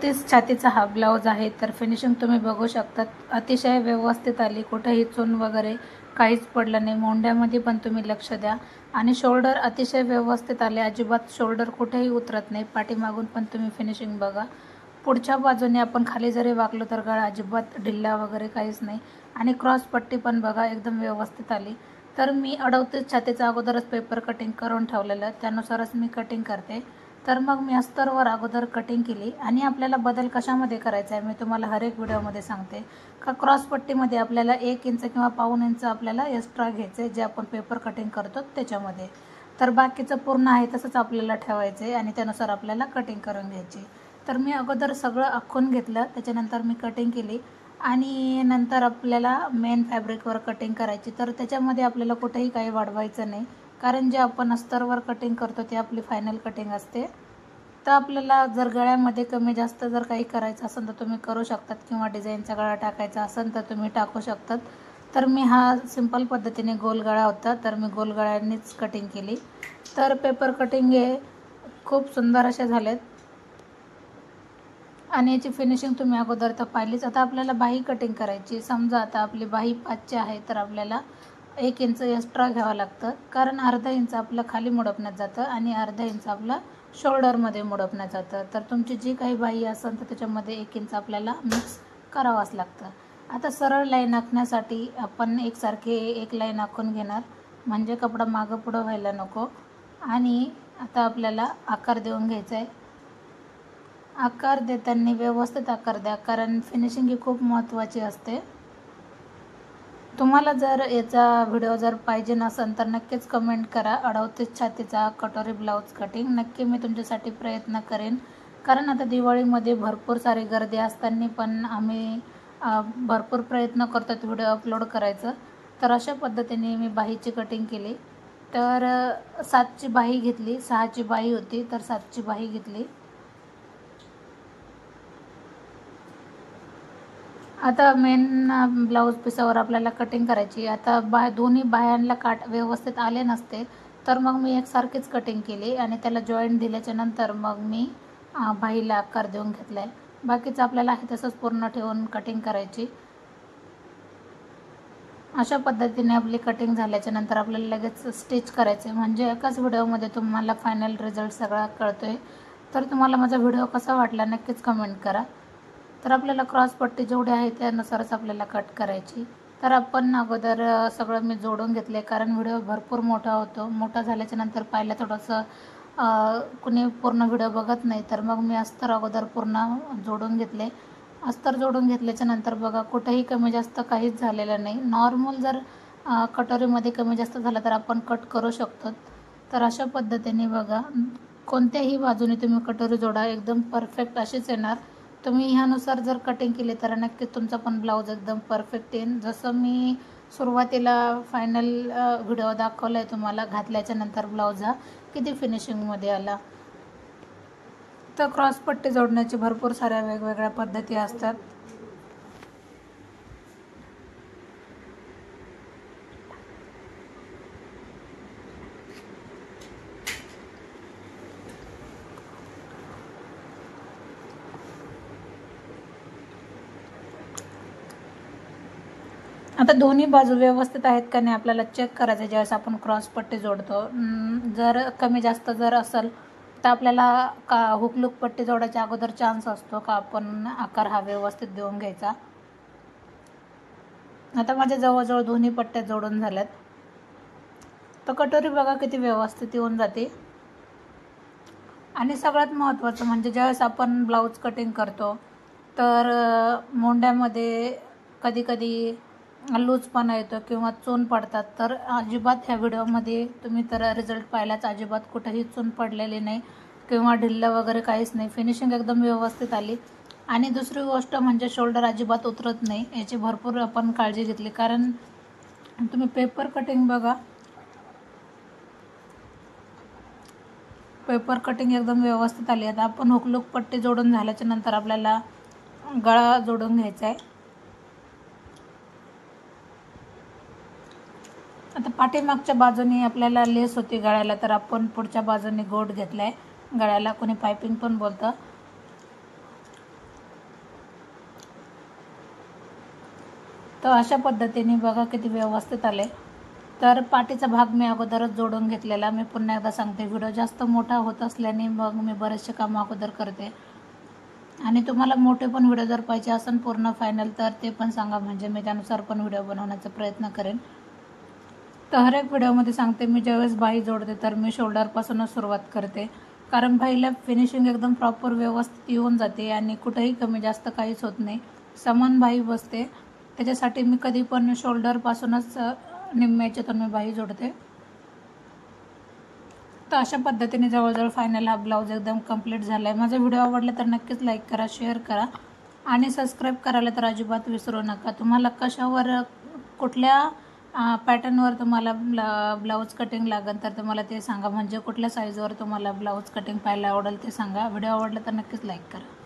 38 छातीचा हा ब्लाऊज आहे. तर फिनिशिंग तुम्ही बघू शकतात, अतिशय व्यवस्थित आली, कुठेही चून वगैरे काहीच पडलं नाही. मोंड्यामध्ये पण तुम्ही लक्ष द्या आणि शोल्डर अतिशय व्यवस्थित आले, अजिबात शोल्डर कुठेही उतरत नाही. पाठीमागून पण तुम्ही फिनिशिंग बघा. पुढच्या बाजूने आपण खाली जरी वाकलो तर गळा अजिबात ढिल्ला वगैरे काहीच नाही आणि क्रॉस पट्टी पण बघा एकदम व्यवस्थित आली. तर मी 38 छातीचा अगोदरच पेपर कटिंग करून ठेवलेलं, त्यानुसारच मी कटिंग करते. तर मग मी अस्तरवर अगोदर कटिंग केली आणि आपल्याला बदल कशामध्ये करायचा आहे मी तुम्हाला हर एक व्हिडिओमध्ये सांगते. का क्रॉस पट्टीमध्ये आपल्याला 1 इंच किंवा पाऊण इंच आपल्याला एक्स्ट्रा घ्यायचं आहे, जे आपण पेपर कटिंग करतो त्याच्यामध्ये. तर बाकीचं पूर्ण आहे तसंच आपल्याला ठेवायचं आहे आणि त्यानुसार आपल्याला कटिंग करून घ्यायची. तर मी अगोदर सगळं आखून घेतलं, त्याच्यानंतर मी कटिंग केली आणि नंतर आपल्याला मेन फॅब्रिकवर कटिंग करायची. तर त्याच्यामध्ये आपल्याला कुठेही काही वाढवायचं नाही, कारण जे आपण अस्तरवर कटिंग करतो ते आपली फायनल कटिंग असते. तर आपल्याला जर गळ्यामध्ये कमी जास्त जर काही करायचं असेल तर तुम्ही करू शकतात, किंवा डिझाईनचा गळा टाकायचा असेल तर तुम्ही टाकू शकतात. तर मी हा सिंपल पद्धतीने गोल गळा होता, तर मी गोल गळ्यानेच कटिंग केली. तर पेपर कटिंग हे खूप सुंदर असे झालेत आणि याची फिनिशिंग तुम्ही अगोदर तर पाहिलीच. आता आपल्याला बाही कटिंग करायची. समजा आता आपली बाही 5ची आहे तर आपल्याला 1 इंच एक्स्ट्रा घ्यावं लागतं, कारण अर्धा इंच आपलं खाली मुडपण्यात जातं आणि अर्धा इंच आपलं शोल्डरमध्ये मुडपण्यात जातं. तर तुमची जी काही बाही असेल तर त्याच्यामध्ये 1 इंच आपल्याला मिक्स करावंच लागतं. आता सरळ लाईन आखण्यासाठी आपण एकसारखे एक लाईन आखून घेणार, म्हणजे कपडा मागं पुढं व्हायला नको. आणि आता आपल्याला आकार देऊन घ्यायचा आहे. आकार देताना व्यवस्थित आकार द्या, कारण फिनिशिंग ही खूप महत्त्वाची असते. तुम्हाला जर याचा व्हिडिओ जर पाहिजे नसेल तर नक्कीच कमेंट करा. 38 छातीचा कटोरी ब्लाऊज कटिंग नक्की मी तुमच्यासाठी प्रयत्न करेन, कारण आता दिवाळीमध्ये भरपूर सारी गर्दी असताना पण आम्ही भरपूर प्रयत्न करतात व्हिडिओ अपलोड करायचं. तर अशा पद्धतीने मी बाहीची कटिंग केली. तर 7ची बाही घेतली, 6ची बाही होती तर 7ची बाही घेतली. आता मेन ब्लाऊज पिसावर आपल्याला कटिंग करायची. आता दोन्ही बाह्यांना काट व्यवस्थित आले नसते तर मग मी एकसारखीच कटिंग केली आणि त्याला जॉईंट दिल्याच्या नंतर मग मी बाहीला आकार देऊन घेतला आहे. बाकीचं आपल्याला आहे तसंच पूर्ण ठेवून कटिंग करायची. अशा पद्धतीने आपली कटिंग झाल्याच्या नंतर आपल्याला लगेच स्टिच करायचे, म्हणजे एकाच व्हिडिओमध्ये तुम्हाला फायनल रिझल्ट सगळा कळतो आहे. तर तुम्हाला माझा व्हिडिओ कसा वाटला नक्कीच कमेंट करा. तर आपल्याला क्रॉस पट्टी जेवढी आहे त्यानुसारच आपल्याला कट करायची. तर आपण अगोदर सगळं मी जोडून घेतले, कारण व्हिडिओ भरपूर मोठा होतो. मोठा झाल्याच्या नंतर पाहिलं थोडंसं कुणी पूर्ण व्हिडिओ बघत नाही, तर मग मी अस्तर अगोदर पूर्ण जोडून घेतले. अस्तर जोडून घेतल्याच्या नंतर बघा कुठेही कमी जास्त काहीच झालेलं नाही. नॉर्मल जर कटोरीमध्ये कमी जास्त झालं तर आपण कट करू शकतो. तर अशा पद्धतीने बघा कोणत्याही बाजूने तुम्ही कटोरी जोडा, एकदम परफेक्ट अशीच येणार. तुम्ही ह्यानुसार जर कटिंग केली तर नक्कीच तुमचा पण ब्लाऊज एकदम परफेक्ट येईल. जसं मी सुरुवातीला फायनल व्हिडिओ दाखवला आहे तुम्हाला, घातल्याच्या नंतर ब्लाऊज हा किती फिनिशिंगमध्ये आला. तर क्रॉस पट्टी जोडण्याची भरपूर साऱ्या वेगवेगळ्या पद्धती असतात. आता दोन्ही बाजू व्यवस्थित आहेत का नाही आपल्याला चेक करायचं ज्यावेळेस आपण क्रॉस पट्टी जोडतो. जर कमी जास्त जर असेल तर आपल्याला का हुकलूक पट्टी जोडायच्या अगोदर चान्स असतो का आपण आकार हा व्यवस्थित देऊन घ्यायचा. आता माझ्या जवळजवळ दोन्ही पट्ट्या जोडून झाल्यात. तर कटोरी बघा किती व्यवस्थित येऊन जाते. आणि सगळ्यात महत्त्वाचं म्हणजे ज्यावेळेस आपण ब्लाऊज कटिंग करतो तर मोंड्यामध्ये कधी कधी लूजपणा येतो किंवा चून पडतात. तर अजिबात ह्या व्हिडिओमध्ये तुम्ही तर रिझल्ट पाहिलाच, अजिबात कुठेही चून पडलेली नाही किंवा ढिल्लं वगैरे काहीच नाही. फिनिशिंग एकदम व्यवस्थित आली. आणि दुसरी गोष्ट म्हणजे शोल्डर अजिबात उतरत नाही, याची भरपूर आपण काळजी घेतली. कारण तुम्ही पेपर कटिंग बघा, पेपर कटिंग एकदम व्यवस्थित आली. आता आपण हुकलूक पट्टी जोडून झाल्याच्या नंतर आपल्याला गळा जोडून घ्यायचा आहे. आता पाठीमागच्या बाजूने आपल्याला लेस होती गळ्याला, तर आपण पुढच्या बाजूने गोट घेतला आहे गळ्याला, कोणी पायपिंग पण बोलतं. तर अशा पद्धतीने बघा किती व्यवस्थित आले. तर पाठीचा भाग मी अगोदरच जोडून घेतलेला. मी पुन्हा एकदा सांगते, व्हिडिओ जास्त मोठा होत असल्याने मग मी बरेचसे कामं अगोदर करते. आणि तुम्हाला मोठे पण व्हिडिओ जर पाहिजे असेल पूर्ण फायनल तर ते पण सांगा, म्हणजे मी त्यानुसार पण व्हिडिओ बनवण्याचा प्रयत्न करेन. तर हर एक व्हिडिओमध्ये सांगते, मी ज्यावेळेस बाही जोडते तर मी शोल्डरपासूनच सुरुवात करते, कारण बाहीला फिनिशिंग एकदम प्रॉपर व्यवस्थित येऊन जाते आणि कुठेही कमी जास्त काहीच होत नाही, समान बाही बसते. त्याच्यासाठी मी कधी पण शोल्डरपासूनच निम्म्याच्यातून मी बाही जोडते. तर अशा पद्धतीने जवळजवळ फायनल हा ब्लाऊज एकदम कंप्लीट झाला आहे. माझा व्हिडिओ आवडला तर नक्कीच लाईक करा, शेअर करा आणि सबस्क्राईब करायला तर अजिबात विसरू नका. तुम्हाला कशावर कुठल्या पॅटर्नवर तुम्हाला ब्लाऊज कटिंग लागेल तर तुम्हाला ते सांगा, म्हणजे कुठल्या साईजवर तुम्हाला ब्लाऊज कटिंग पाहायला आवडेल ते सांगा. व्हिडिओ आवडला तर नक्कीच लाईक करा.